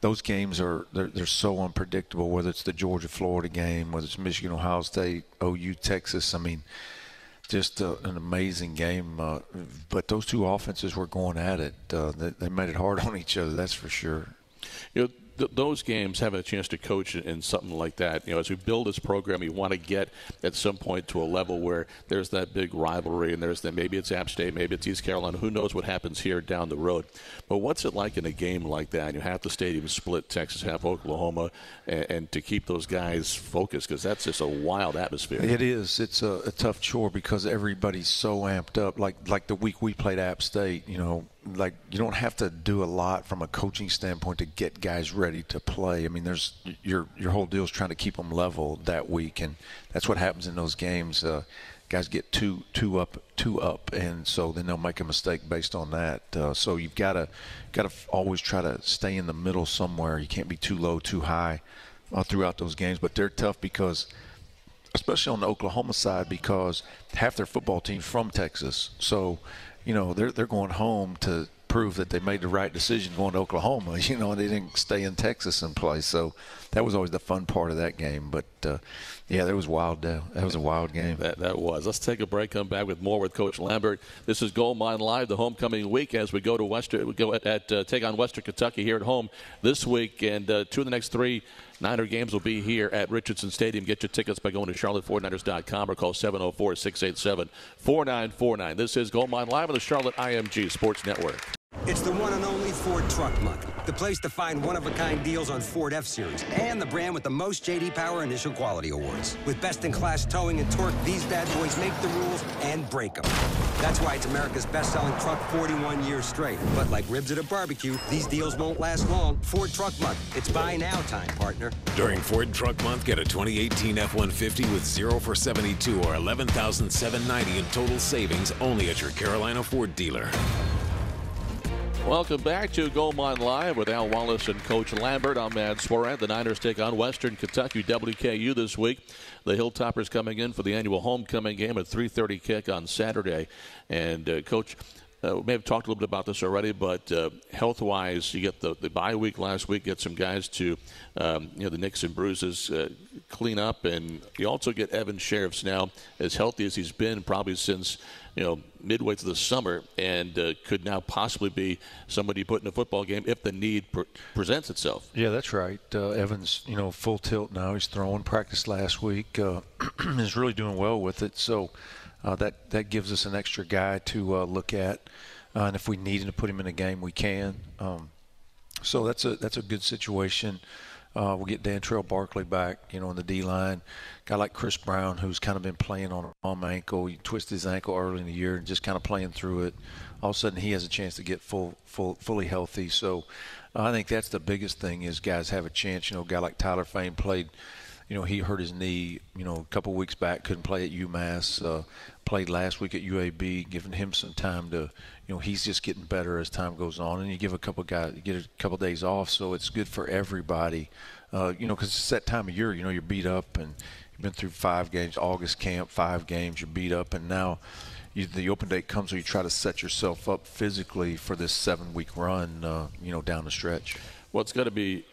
C: those games they're so unpredictable. Whether it's the Georgia-Florida game, whether it's Michigan-Ohio State, OU-Texas. Just an amazing game. But those 2 offenses were going at it. They made it hard on each other, that's for sure.
B: Those games, having a chance to coach in something like that, as we build this program, you want to get at some point to a level where there's that big rivalry, and maybe it's App State, maybe it's East Carolina. Who knows what happens here down the road? But what's it like in a game like that? Half the stadium split, Texas, half Oklahoma, and to keep those guys focused, because that's just a wild atmosphere.
C: It is. It's a tough chore because everybody's so amped up. Like the week we played App State, you don't have to do a lot from a coaching standpoint to get guys ready to play. There's your whole deal is trying to keep them level that week, and that's what happens in those games. Guys get too up, and so then they'll make a mistake based on that. So you've got to always try to stay in the middle somewhere. You can't be too low, too high throughout those games. But they're tough because, especially on the Oklahoma side, because half their football team's from Texas. So they're going home to prove that they made the right decision going to Oklahoma. They didn't stay in Texas and play. So that was always the fun part of that game. But that was wild. That was a wild game.
B: That was. Let's take a break. Come back with more with Coach Lambert. This is Gold Mine Live, the homecoming week, as we go to take on Western Kentucky here at home this week, and 2 of the next 3 Niner games will be here at Richardson Stadium. Get your tickets by going to charlotte49ers.com or call 704-687-4949. This is Gold Mine Live on the Charlotte IMG Sports Network.
E: It's the one and only Ford Truck Month, the place to find one-of-a-kind deals on Ford F-Series and the brand with the most J.D. Power Initial Quality Awards. With best-in-class towing and torque, these bad boys make the rules and break them. That's why it's America's best-selling truck 41 years straight. But like ribs at a barbecue, these deals won't last long. Ford Truck Month. It's buy now time, partner.
F: During Ford Truck Month, get a 2018 F-150 with 0 for 72 or $11,790 in total savings only at your Carolina Ford dealer.
B: Welcome back to Goldmine Live with Al Wallace and Coach Lambert. I'm Matt Sporat. The Niners take on Western Kentucky WKU this week. The Hilltoppers coming in for the annual homecoming game at 3:30 kick on Saturday. And, Coach, we may have talked a little bit about this already, but health-wise, you get the bye week last week, get some guys to, the nicks and bruises clean up. And you also get Evan Sheriffs now as healthy as he's been probably since – midway through the summer, and could now possibly be somebody put in a football game if the need presents itself.
C: Yeah, that's right. Evans, full tilt now. He's throwing. Practice last week. Is really doing well with it. So that gives us an extra guy to look at, and if we need to put him in a game, we can. So that's a good situation. We'll get Dantrell Barkley back, in the D-line. Guy like Chris Brown, who's kind of been playing on an arm ankle. He twisted his ankle early in the year and just kind of playing through it. All of a sudden, he has a chance to get fully healthy. So I think that's the biggest thing is guys have a chance. A guy like Tyler Fain played, he hurt his knee, a couple weeks back, couldn't play at UMass. Played last week at UAB, giving him some time to, he's just getting better as time goes on. And you give a couple of days off, so it's good for everybody. Because it's that time of year, you're beat up and you've been through 5 games, August camp, 5 games, you're beat up, and now the open date comes where you try to set yourself up physically for this 7-week run, down the stretch.
B: Well, it's got to be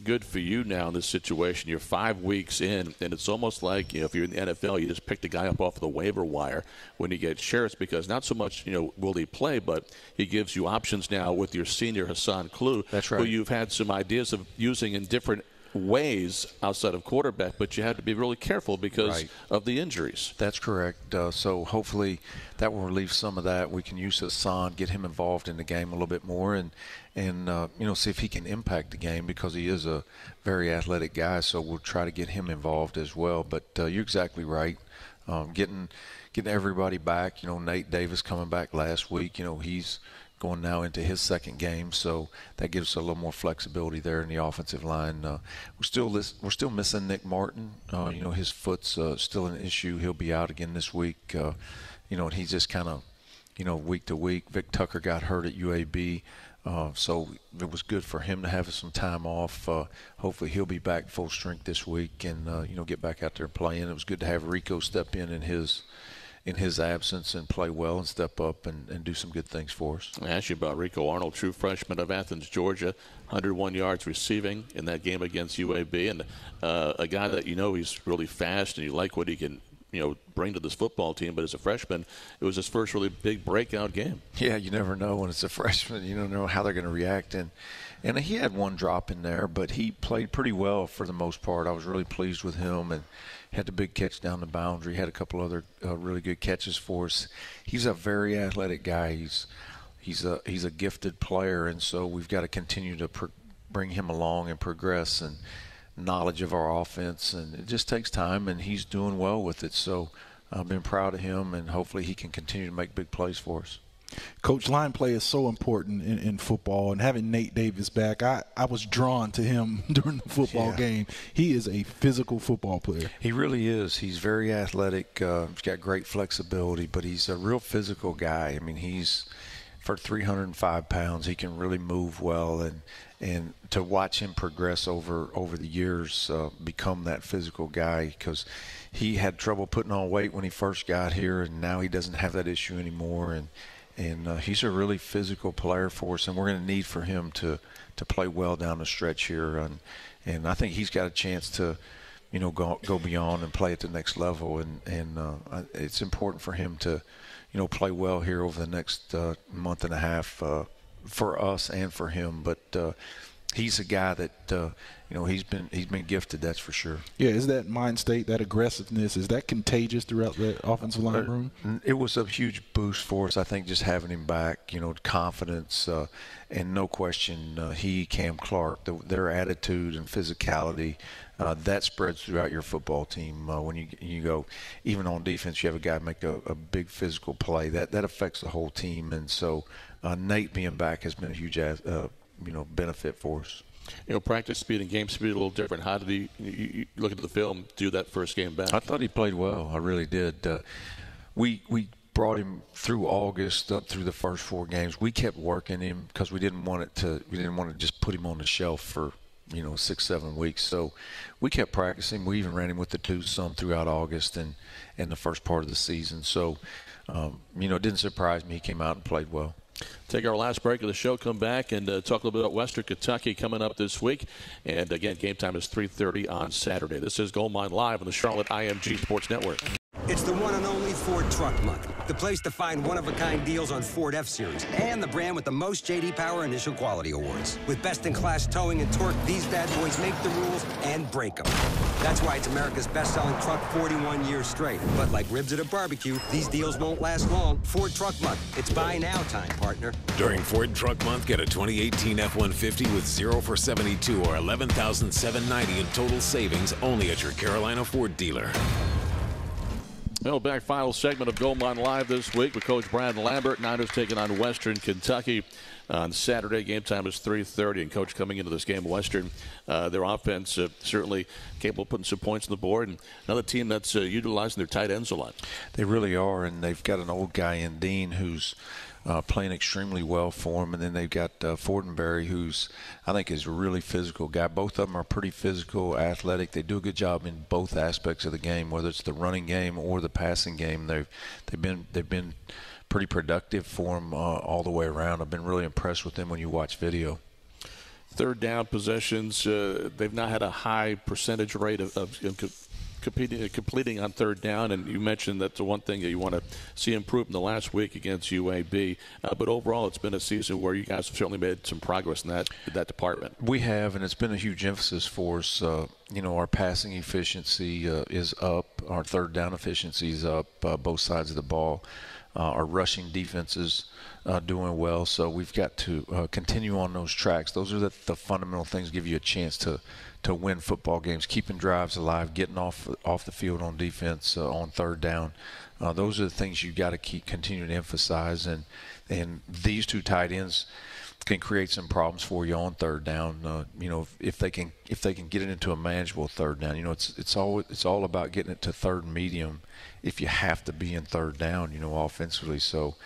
B: good for you now in this situation. You're 5 weeks in, and it's almost like, if you're in the NFL, you just picked a guy up off of the waiver wire when you get Sheriffs, because not so much, will he play, but he gives you options now with your senior Hassan Klue. That's right. Who you've had some ideas of using in different ways outside of quarterback, but you have to be really careful because of the injuries.
C: That's correct. So hopefully that will relieve some of that. We can use Hassan, get him involved in the game a little bit more, and see if he can impact the game, because he is a very athletic guy. So we'll try to get him involved as well. But you're exactly right. Getting everybody back. Nate Davis coming back last week. He's going now into his 2nd game, so that gives us a little more flexibility there in the offensive line. We're still missing Nick Martin. His foot's still an issue. He'll be out again this week. And he's just kind of, week to week. Vic Tucker got hurt at UAB, so it was good for him to have some time off. Hopefully he'll be back full strength this week and get back out there playing. It was good to have Rico step in his absence and play well and step up and do some good things for us.
B: I asked you about Rico Arnold, true freshman of Athens, Georgia, 101 yards receiving in that game against UAB, and a guy that he's really fast and you like what he can bring to this football team. But as a freshman, it was his first really big breakout game.
C: Yeah, you never know when it's a freshman. You don't know how they're going to react. And he had one drop in there, but he played pretty well for the most part. I was really pleased with him and had the big catch down the boundary, had a couple other really good catches for us. He's a very athletic guy. He's a gifted player, and so we've got to continue to bring him along and progress and knowledge of our offense, and it just takes time, and he's doing well with it. So I've been proud of him, and hopefully he can continue to make big plays for us.
D: Coach, line play is so important in football, and having Nate Davis back, I was drawn to him during the football game. He is a physical football player.
C: He really is. He's very athletic. He's got great flexibility, but he's a real physical guy. I mean, he's for 305 pounds. He can really move well, and to watch him progress over the years, become that physical guy, because he had trouble putting on weight when he first got here, and now he doesn't have that issue anymore. And he's a really physical player for us, and we're going to need for him to play well down the stretch here. And I think he's got a chance to, go beyond and play at the next level. And it's important for him to, play well here over the next month and a half for us and for him. But he's a guy that he's been gifted, that's for sure.
D: Yeah, is that mind state, that aggressiveness, is that contagious throughout the offensive line room?
C: It was a huge boost for us, I think, just having him back. Confidence, and no question, Cam Clark, their attitude and physicality. That spreads throughout your football team. When you go, even on defense, you have a guy make a big physical play. That affects the whole team. And so Nate being back has been a huge benefit for us.
B: Practice speed and game speed a little different. How did you look at the film, do that first game back?
C: I thought he played well. I really did. We brought him through August up through the first 4 games. We kept working him because we didn't want to just put him on the shelf for 6-7 weeks. So we kept practicing. We even ran him with the twos some throughout August and the first part of the season. So it didn't surprise me. He came out and played well.
B: Take our last break of the show, come back and talk a little bit about Western Kentucky coming up this week. And again, game time is 3:30 on Saturday. This is Goldmine Live on the Charlotte IMG Sports Network.
E: It's the one and only Ford Truck Month, the place to find one-of-a-kind deals on Ford F-Series and the brand with the most J.D. Power Initial Quality Awards. With best-in-class towing and torque, these bad boys make the rules and break them. That's why it's America's best-selling truck 41 years straight. But like ribs at a barbecue, these deals won't last long. Ford Truck Month. It's buy now time, partner.
F: During Ford Truck Month, get a 2018 F-150 with 0 for 72 or $11,790 in total savings only at your Carolina Ford dealer.
B: Back final segment of Goldmine Live this week with Coach Brad Lambert. Niners taking on Western Kentucky on Saturday. Game time is 3:30. And, Coach, coming into this game, Western, their offense certainly capable of putting some points on the board. And another team that's utilizing their tight ends a lot.
C: They really are, and they've got an old guy in Dean who's playing extremely well for them. And then they've got Fortenberry, who's, I think, is a really physical guy. Both of them are pretty physical, athletic. They do a good job in both aspects of the game, whether it's the running game or the passing game. They've been pretty productive for them all the way around. I've been really impressed with them when you watch video.
B: Third down possessions, they've not had a high percentage rate of completing on third down, and you mentioned that's the one thing that you want to see improve in the last week against UAB. But overall, it's been a season where you guys have certainly made some progress in that department.
C: We have, and it's been a huge emphasis for us. Our passing efficiency is up. Our third down efficiency is up, both sides of the ball. Our rushing defense is doing well, so we've got to continue on those tracks. Those are the fundamental things that give you a chance to win football games, keeping drives alive, getting off the field on defense on third down. Those are the things you've got to continue to emphasize, and these two tight ends can create some problems for you on third down. If they can get it into a manageable third down. It's all about getting it to third and medium if you have to be in third down, offensively. So,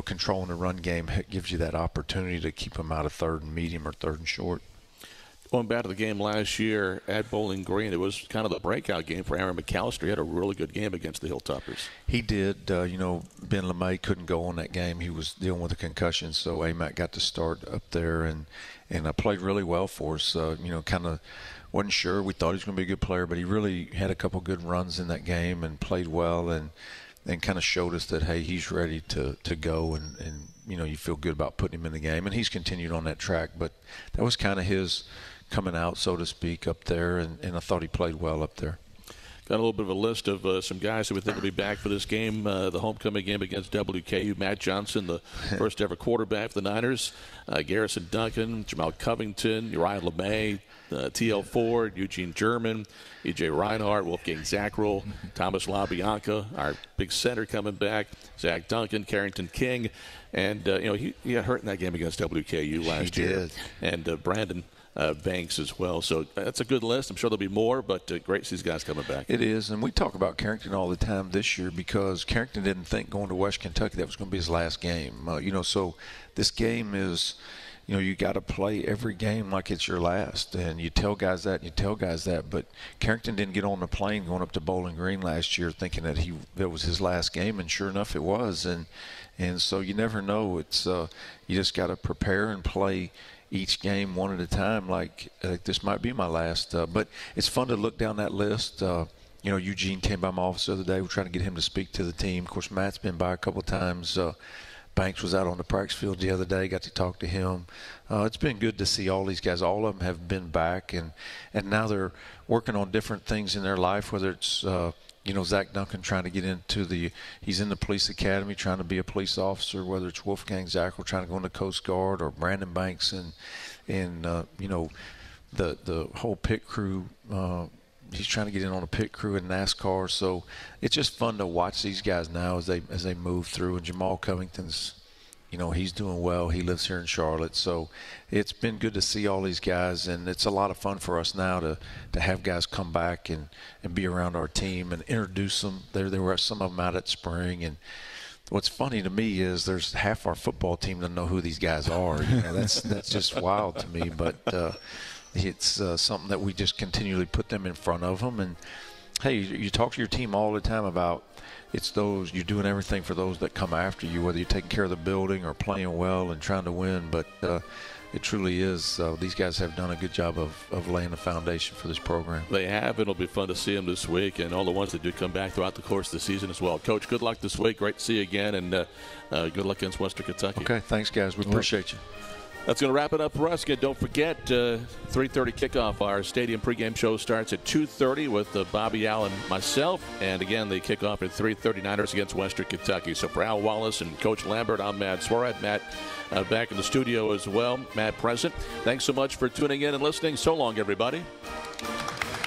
C: controlling the run game gives you that opportunity to keep them out of third and medium or third and short.
B: Going back to the game last year at Bowling Green, it was kind of the breakout game for Aaron McAllister. He had a really good game against the Hilltoppers.
C: He did. Ben LeMay couldn't go on that game. He was dealing with a concussion, so AMAC got to start up there and played really well for us. Kind of wasn't sure. We thought he was going to be a good player, but he really had a couple good runs in that game and played well and kind of showed us that, hey, he's ready to go and you feel good about putting him in the game. And he's continued on that track, but that was kind of his coming out, so to speak, up there, and I thought he played well up there.
B: Got a little bit of a list of some guys that we think will be back for this game, the homecoming game against WKU. Matt Johnson, the first ever quarterback for the Niners. Garrison Duncan, Jamal Covington, Uriah LeMay, T.L. Ford, Eugene German, E.J. Reinhardt, Wolfgang Zackrell, Thomas LaBianca, our big center coming back, Zach Duncan, Carrington King. And, he got hurt in that game against WKU last year.
C: Did.
B: And Brandon Banks as well. So that's a good list. I'm sure there'll be more, but great to see these guys coming back.
C: It is, and we talk about Carrington all the time this year because Carrington didn't think going to West Kentucky that was going to be his last game. So this game is, you got to play every game like it's your last, and you tell guys that, but Carrington didn't get on the plane going up to Bowling Green last year thinking that was his last game, and sure enough it was, and so you never know. It's you just got to prepare and play each game one at a time like this might be my last. But it's fun to look down that list. Eugene came by my office the other day. We're trying to get him to speak to the team. Of course, Matt's been by a couple of times. Banks was out on the practice field the other day. Got to talk to him. It's been good to see all these guys. All of them have been back, and now they're working on different things in their life, whether it's Zach Duncan trying to get into he's in the police academy trying to be a police officer, whether it's Wolfgang Zackel trying to go into Coast Guard, or Brandon Banks and the whole pit crew. He's trying to get in on a pit crew in NASCAR. So it's just fun to watch these guys now as they move through. And Jamal Covington's, he's doing well. He lives here in Charlotte. So it's been good to see all these guys, and it's a lot of fun for us now to have guys come back and be around our team and introduce them. There were some of them out at spring, and what's funny to me is there's half our football team doesn't know who these guys are. That's just wild to me, but it's something that we just continually put them in front of them. And hey, you talk to your team all the time about you're doing everything for those that come after you, whether you're taking care of the building or playing well and trying to win. But it truly is. These guys have done a good job of laying the foundation for this program.
B: They have. It'll be fun to see them this week, and all the ones that do come back throughout the course of the season as well. Coach, good luck this week. Great to see you again, and good luck against Western Kentucky.
C: Okay, thanks, guys. We appreciate you.
B: That's going to wrap it up for us. Again, don't forget, 3:30 kickoff. Our stadium pregame show starts at 2:30 with Bobby Allen, myself. And again, the kickoff at 3:30, Niners against Western Kentucky. So for Al Wallace and Coach Lambert, I'm Matt Swarad. Matt back in the studio as well. Matt present. Thanks so much for tuning in and listening. So long, everybody.